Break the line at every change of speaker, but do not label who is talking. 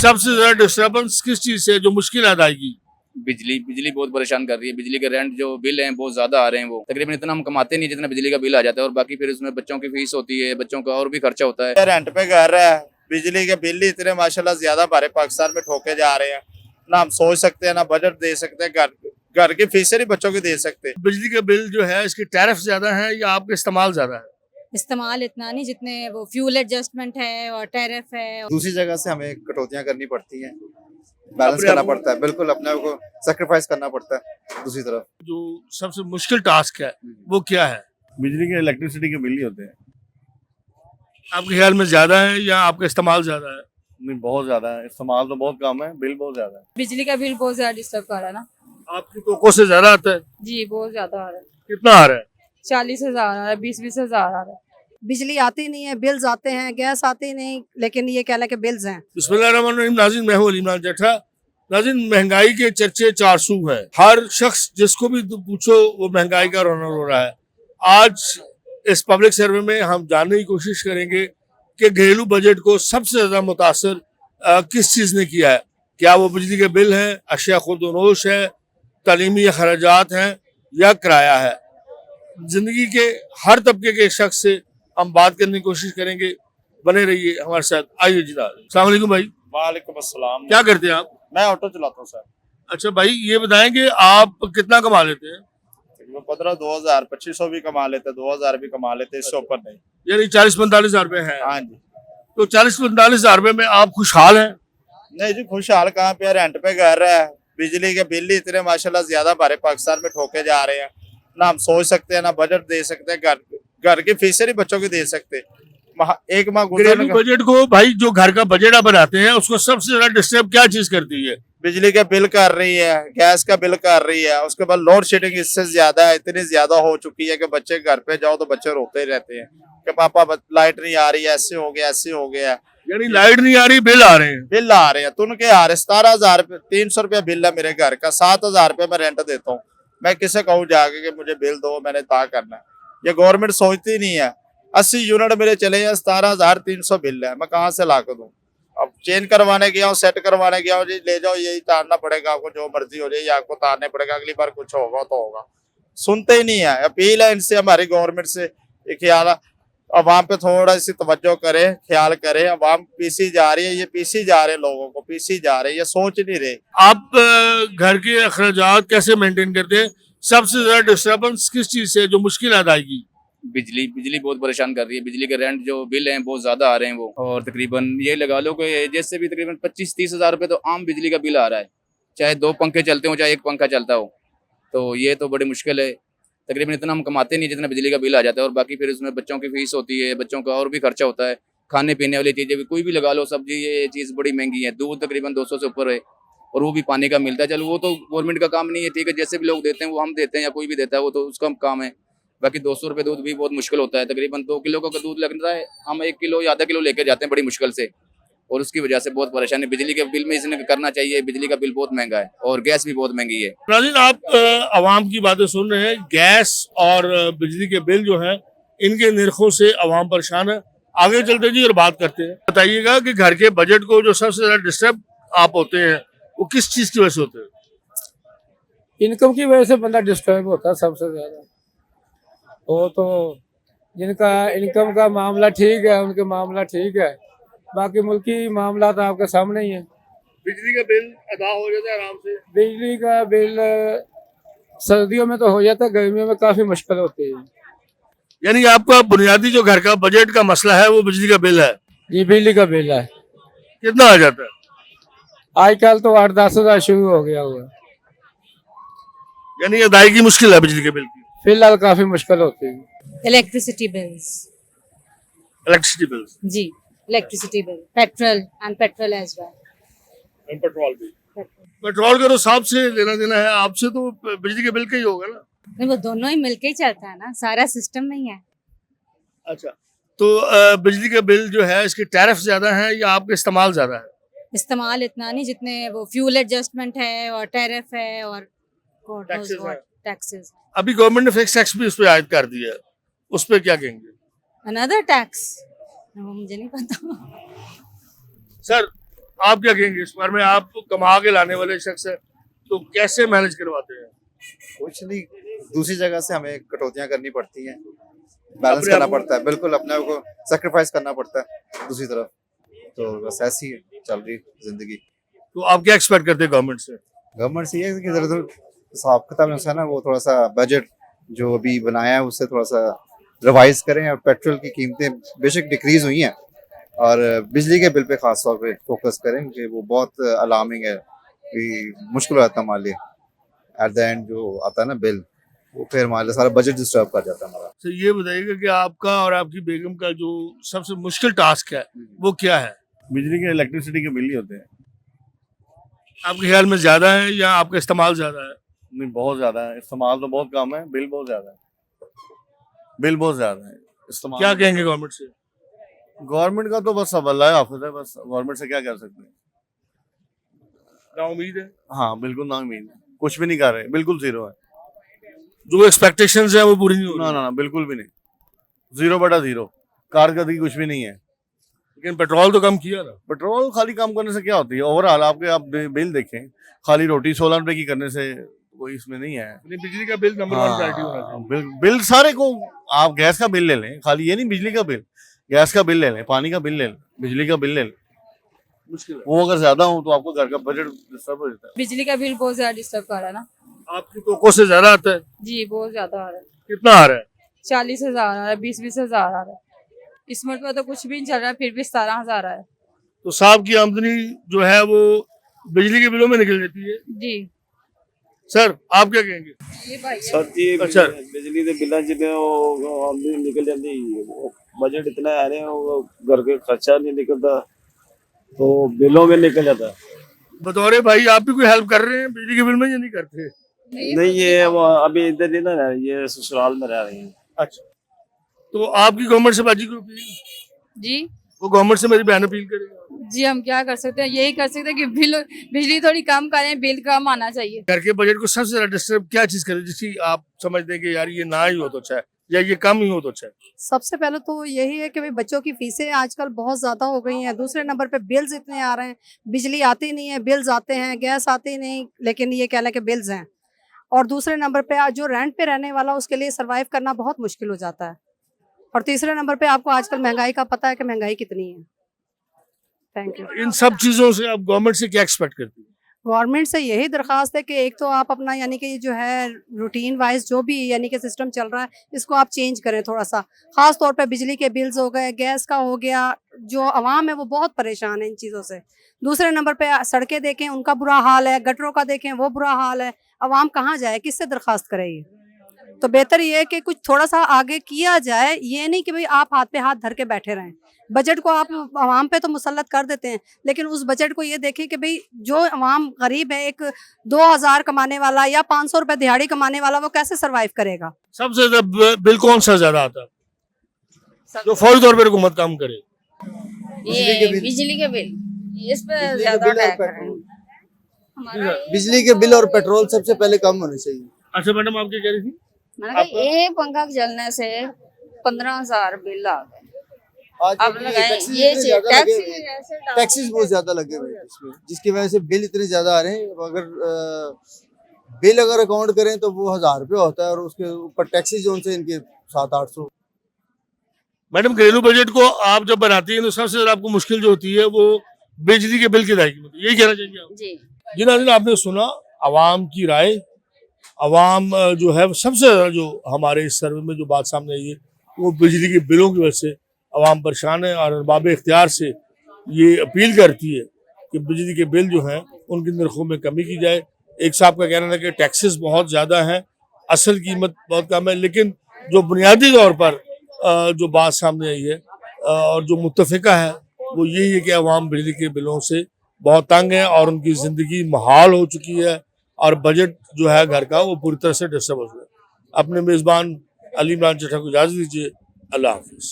सबसे ज्यादा डिस्टर्बेंस किस चीज से है, जो मुश्किल अदायगी?
बिजली बिजली बहुत परेशान कर रही है। बिजली के रेंट जो बिल हैं बहुत ज्यादा आ रहे हैं। वो तकरीबन इतना हम कमाते नहीं जितना बिजली का बिल आ जाता है, और बाकी फिर उसमें बच्चों की फीस होती है, बच्चों का और भी खर्चा होता है।
रेंट पे घर है, बिजली के बिल ही इतने माशाल्लाह ज्यादा हमारे पाकिस्तान में ठोके जा रहे हैं। ना हम सोच सकते हैं, ना बजट दे सकते हैं, घर की फीसें नहीं बच्चों की दे सकते।
बिजली का बिल जो है इसकी टैरिफ ज्यादा है या आपका इस्तेमाल ज्यादा है?
इस्तेमाल इतना नहीं जितने वो फ्यूल एडजस्टमेंट है और टैरिफ है।
दूसरी जगह से हमें कटौतियां करनी पड़ती हैं, बैलेंस करना पड़ता है, बिल्कुल अपने को सेक्रीफाइस करना पड़ता है। दूसरी तरफ
जो सबसे मुश्किल टास्क है वो क्या है?
बिजली के इलेक्ट्रिसिटी के बिल ही होते हैं।
आपके ख्याल में ज्यादा है या आपका इस्तेमाल ज्यादा है?
नहीं, बहुत ज्यादा है। इस्तेमाल तो बहुत कम है, बिल बहुत ज्यादा है।
बिजली का बिल बहुत ज्यादा डिस्टर्ब कर रहा है ना।
आपकी कोको से ज्यादा आता है?
जी बहुत ज्यादा आ रहा है।
कितना आ रहा है?
40,000 आ रहा है, 20-20 हजार आ रहा है।
बिजली आती नहीं है, बिल्स आते हैं, गैस आती नहीं, लेकिन ये कहना कि बिल्स हैं।
बिस्मिल्लाहिर्रहमानिर्रहीम। नाज़रीन, मैं हूं अली इमरान जट्टा। नाज़रीन, महंगाई के चर्चे चारसू है। हर शख्स जिसको भी पूछो वो महंगाई का रोना रो रहा है। आज इस पब्लिक सर्वे में हम जानने की कोशिश करेंगे कि घरेलू बजट को सबसे ज्यादा मुतासर किस चीज ने किया है। क्या वो बिजली के बिल है, अशिया खुर्द-व-नोश है, तालीमी अखराजात हैं या किराया है? जिंदगी के हर तबके के शख्स से हम बात करने की कोशिश करेंगे। बने रहिए हमारे साथ। आइए जनाब। अस्सलाम वालेकुम भाई।
वालेकुम अस्सलाम।
क्या करते हैं आप?
मैं ऑटो चलाता हूँ सर।
अच्छा भाई, ये बताएं कि आप कितना कमा लेते हैं?
15, 2000, 2500 भी कमा लेते, 2000 भी कमा लेते, इससे ऊपर नहीं।
यानी 40-45 हजार रुपए है।
हाँ जी।
तो 40-45 हजार रुपए में आप खुशहाल हैं?
नहीं जी, खुशहाल कहाँ पे है, रेंट पे घर है, बिजली के बिल ही इतने माशाल्लाह ज्यादा हमारे पाकिस्तान में ठोके जा रहे हैं। ना हम सोच सकते हैं, ना बजट दे सकते हैं, घर की फीसें नहीं बच्चों की दे सकते। एक माह
घरेलू बजट को भाई, जो घर का बजट आप बनाते हैं, उसको सबसे ज्यादा डिस्टर्ब क्या चीज करती है?
बिजली का बिल कर रही है, गैस का बिल कर रही है, उसके बाद लोड शेडिंग इससे ज्यादा है, इतनी ज्यादा हो चुकी है कि बच्चे घर पे जाओ तो बच्चे रोते ही रहते हैं कि पापा लाइट नहीं आ रही है, ऐसे हो गया, ऐसे हो गया।
यानी लाइट नहीं आ रही, बिल आ रहे हैं।
बिल आ रहे हैं, तुन के आ रहे। 17,000 300 रुपया बिल है मेरे घर का, 7,000 रुपया मैं रेंट देता हूँ। मैं किसे कहूँ जाके कि मुझे बिल दो, मैंने ता करना है। ये गवर्नमेंट सोचती नहीं है। 80 यूनिट मेरे चले हैं, 17,300 बिल है, मैं कहाँ से ला कर दूँ? अब चेंज करवाने गया हूँ, सेट करवाने गया हूँ, जी ले जाओ, यही तारना पड़ेगा आपको, जो मर्जी हो जाए, ये आपको तारने पड़ेगा, अगली बार कुछ होगा तो होगा। सुनते ही नहीं है। अपील है इनसे, हमारी गवर्नमेंट से, ख्याल अवाम पे थोड़ा सी तवज्जो करे, ख्याल करे। अवाम पीसी जा रही है, ये पीसी जा रहे हैं, लोगों को पीसी जा रहे हैं, ये सोच नहीं रहे।
आप घर के अखराजात कैसे मेंटेन करते हैं? सबसे ज्यादा डिस्टर्बेंस किस चीज से है, जो मुश्किल अदायगी?
बिजली बिजली बहुत परेशान कर रही है। बिजली के रेंट जो बिल हैं बहुत ज्यादा आ रहे हैं। वो और तकरीबन ये लगा लो कि जैसे भी तकरीबन 25-30 हजार रुपये तो आम बिजली का बिल आ रहा है, चाहे 2 पंखे चलते हो चाहे 1 पंखा चलता हो। तो ये तो बड़ी मुश्किल है। तकरीबन इतना हम कमाते नहीं जितना बिजली का बिल आ जाता है, और बाकी फिर उसमें बच्चों की फीस होती है, बच्चों का और भी खर्चा होता है। खाने पीने वाली चीजें भी कोई भी लगा लो, सब्जी, ये चीज़ बड़ी महंगी है। दूध तकरीबन 200 से ऊपर है, और वो भी पानी का मिलता है। चलो वो तो गवर्नमेंट का काम नहीं है, ठीक है, जैसे भी लोग देते हैं वो हम देते हैं या कोई भी देता है, वो तो उसका काम है। बाकी 200 रुपये दूध भी बहुत मुश्किल होता है। तकरीबन 2 किलो का दूध लगता है, हम 1 किलो या आधा किलो लेके जाते हैं बड़ी मुश्किल से, और उसकी वजह से बहुत परेशानी। बिजली के बिल में इसने करना चाहिए, बिजली का बिल बहुत महंगा है और गैस भी बहुत महंगी है।
नाज़रीन, आप अवाम की बातें सुन रहे हैं। गैस और बिजली के बिल जो है, इनके निर्खों से अवाम परेशान है। आगे चलते जी और बात करते हैं। बताइएगा कि घर के बजट को जो सबसे ज्यादा डिस्टर्ब आप होते हैं, वो किस चीज की वजह से होते हैं?
इनकम की वजह से बंदा डिस्टर्ब होता है सबसे ज्यादा। वो तो जिनका इनकम का मामला ठीक है उनके मामला ठीक है, बाकी मुल्की मामला तो आपके सामने ही है।
बिजली का बिल अदा हो जाता है आराम से?
बिजली का बिल सर्दियों में तो हो जाता है, गर्मियों में काफी मुश्किल होती है।
यानी आपका बुनियादी जो घर का बजट का मसला है वो बिजली का बिल है?
ये बिजली का बिल है।
कितना आ जाता है?
आजकल तो 8-10 हजार शुरू हो गया हुआ।
यानी अदायगी मुश्किल है बिजली के बिल की?
फिलहाल काफी मुश्किल होती है।
Electricity bills.
इलेक्ट्रिसिटी बिल
जी, electricity bill, petrol and petrol as well.
Petrol भी? पेट्रोल का तो साहब से लेना देना है, आपसे तो बिजली के बिल का ही होगा ना?
नहीं, वो दोनों ही मिलके ही चलता है ना, सारा सिस्टम नहीं है।
अच्छा, तो बिजली का बिल जो है, इसकी टैरिफ ज्यादा है या आपका इस्तेमाल ज्यादा है?
इस्तेमाल इतना नहीं जितने वो फ्यूल एडजस्टमेंट है और टैरिफ है और टैक्सेस।
अभी गवर्नमेंट ने फिक्स टैक्स भी उस पर आयद कर दिया है, उस पर क्या कहेंगे?
अनदर टैक्स मुझे नहीं पता।
सर, आप क्या कहेंगे इस बारे में? आप कमा के लाने वाले शख्स हैं, तो कैसे मैनेज करवाते हैं?
कुछ नहीं, दूसरी जगह से हमें कटौतियां करनी पड़ती हैं, बैलेंस
अपने
करना
आप को-
पड़ता है, बिल्कुल अपने आप को सेक्रीफाइस करना पड़ता है दूसरी तरफ। तो बस ऐसी चल रही जिंदगी।
तो आप क्या एक्सपेक्ट करते हैं गवर्नमेंट से?
गवर्नमेंट से ये है कि इधर उधर हिसाब किताब में ना वो थोड़ा सा बजट जो अभी बनाया है उससे थोड़ा सा रिवाइज करें, और पेट्रोल की कीमतें बेशक डिक्रीज हुई हैं, और बिजली के बिल पे खास तौर पे फोकस करें कि वो बहुत अलार्मिंग है कि मुश्किल हो जाता है हमारे लिए। एट द एंड जो आता है ना बिल, वो फिर हमारे लिए सारा बजट डिस्टर्ब कर जाता है हमारा।
तो ये बताइएगा कि आपका और आपकी बेगम का जो सबसे मुश्किल टास्क है वो क्या है?
बिजली के इलेक्ट्रिसिटी के बिल ही होते हैं।
आपके ख्याल में ज्यादा है या आपका इस्तेमाल ज्यादा है?
नहीं, बहुत ज्यादा है। इस्तेमाल तो बहुत कम है, बिल बहुत ज्यादा है। बिल बहुत ज्यादा है इस्तेमाल।
क्या कहेंगे गवर्नमेंट से?
गवर्नमेंट का तो बस अब अल्लाह हाफिज है, बस गवर्नमेंट से क्या कर सकते हैं।
ना उम्मीद है,
हाँ बिल्कुल ना उम्मीद है, कुछ भी नहीं कर रहे, बिल्कुल जीरो है।
जो एक्सपेक्टेशंस है वो पूरी नहीं हो
ना
रही।
ना ना बिल्कुल भी नहीं, 0/0। कारकर्दगी कुछ भी नहीं है।
लेकिन पेट्रोल तो कम किया ना।
पेट्रोल खाली काम करने से क्या होती है, ओवरऑल आप बिल देखें, खाली रोटी 16 रुपए की करने से कोई इसमें नहीं है।
लेकिन बिजली का बिल नंबर 1 प्रायोरिटी होना
हाँ,
चाहिए।
बिल सारे को, आप गैस का बिल ले लें, खाली ये नहीं बिजली का बिल, गैस का बिल ले लें, पानी का बिल ले लें, बिजली का बिल ले लें।
मुश्किल है।
वो अगर ज्यादा हो तो आपको घर का बजट डिस्टर्ब हो जाता है।
बिजली का बिल बहुत ज्यादा डिस्टर्ब कर रहा है ना।
आपकी कोको से ज्यादा आता है?
जी बहुत ज्यादा आ रहा है।
कितना आ रहा है?
40,000 आ रहा है, 20,000 आ रहा है। इस मर्त में तो कुछ भी नहीं चल रहा है, फिर भी 17,000 आ रहा है।
तो साहब की आमदनी जो है वो बिजली के बिलों में निकल जाती है।
जी
सर आप क्या कहेंगे?
ये भाई
सर जी
अच्छा।
बिजली के बिल जितने आमदनी निकल जाती, बजट इतना आ रहे हैं, वो घर के खर्चा नहीं निकलता तो बिलों में निकल जाता।
बतौरे भाई आप भी कोई हेल्प कर रहे हैं बिजली के बिल में या नहीं करते?
नहीं ये वो अभी इधर नहीं ना, ये ससुराल में रह रही हैं।
अच्छा, तो आपकी गवर्नमेंट से बाजी को अपील,
जी
वो गवर्नमेंट से मेरी बहन अपील करेगा।
जी हम क्या कर सकते हैं, यही कर सकते हैं कि बिजली थोड़ी कम करें, बिल कम आना चाहिए।
घर के बजट को सबसे ज्यादा डिस्टर्ब क्या चीज करे जिसकी आप समझते हैं कि यार ये ना ही हो तो अच्छा है या ये कम ही हो तो अच्छा है?
सबसे पहले तो यही है कि भाई बच्चों की फीसें आजकल बहुत ज़्यादा हो गई हैं। दूसरे नंबर पे बिल्स इतने आ रहे हैं, बिजली आती नहीं है, बिल्स आते हैं, गैस आती नहीं, लेकिन ये कह लें कि बिल्स हैं। और दूसरे नंबर पे जो रेंट पे रहने वाला उसके लिए सर्वाइव करना बहुत मुश्किल हो जाता है। और तीसरे नंबर पे आपको आजकल महंगाई का पता है कि महंगाई कितनी है। Thank you.
इन सब चीजों से आप गवर्नमेंट से क्या एक्सपेक्ट करती है?
गवर्नमेंट से यही दरख्वास्त है कि एक तो आप अपना यानी कि जो है रूटीन वाइज जो भी यानी कि सिस्टम चल रहा है इसको आप चेंज करें थोड़ा सा। ख़ास तौर पे बिजली के बिल्स हो गए, गैस का हो गया, जो आवाम है वो बहुत परेशान है इन चीज़ों से। दूसरे नंबर पे सड़कें देखें उनका बुरा हाल है, गटरों का देखें वो बुरा हाल है। आवाम कहाँ जाए, किससे दरख्वास्त करे? ये तो बेहतर ये है कि कुछ थोड़ा सा आगे किया जाए। ये नहीं कि भाई आप हाथ पे हाथ धर के बैठे रहें। बजट को आप आवाम पे तो मुसल्लत कर देते हैं, लेकिन उस बजट को ये देखें कि भाई जो आवाम गरीब है, एक 2,000 कमाने वाला या 500 रुपए दिहाड़ी कमाने वाला, वो कैसे सरवाइव करेगा?
सबसे ज्यादा बिल कौन सा ज्यादा आता है जो फौरी तौर पर हुकूमत काम करे?
ये बिजली के बिल, इस पे ज्यादा टैक्स कर रहे हैं। हमारा
बिजली के बिल और पेट्रोल सबसे पहले कम होने चाहिए।
अच्छा मैडम आप क्या कह रही थी?
मैंने कहा ये पंखा चलने से 15,000 बिल आ गए।
आज
आप लगाए ये
टैक्सेस बहुत ज्यादा लगे हुए हैं इसमें, जिसकी वजह से बिल इतने ज्यादा आ रहे हैं। अगर बिल अगर अकाउंट करें तो वो 1,000 रुपये होता है, और उसके ऊपर टैक्सेस जो उनसे इनके 700-800।
मैडम घरेलू बजट को आप जब बनाती हैं तो सबसे ज्यादा आपको मुश्किल जो होती है वो बिजली के बिल की अदायगी में, यही कहना चाहिए आप?
जी
जी नाज़रीन, आपने सुना आवाम की राय। आवाम जो है सबसे ज्यादा जो हमारे इस सर्वे में जो बात सामने आई है वो बिजली के बिलों की वजह से आवाम परेशान है, और अरबाब इख्तियार से ये अपील करती है कि बिजली के बिल जो हैं उनकी नरखों में कमी की जाए। एक साहब का कहना है कि टैक्सेस बहुत ज़्यादा हैं, असल कीमत बहुत कम है, लेकिन जो बुनियादी तौर पर जो बात सामने आई है और जो मुत्तफ़िका है वो यही है कि अवाम बिजली के बिलों से बहुत तंग है और उनकी ज़िंदगी महाल हो चुकी है, और बजट जो है घर का वो पूरी तरह से डिस्टर्ब हो चुका है। अपने मेज़बान अली इमरान चट्टा को इजाज़त दीजिए। अल्लाह हाफिज़।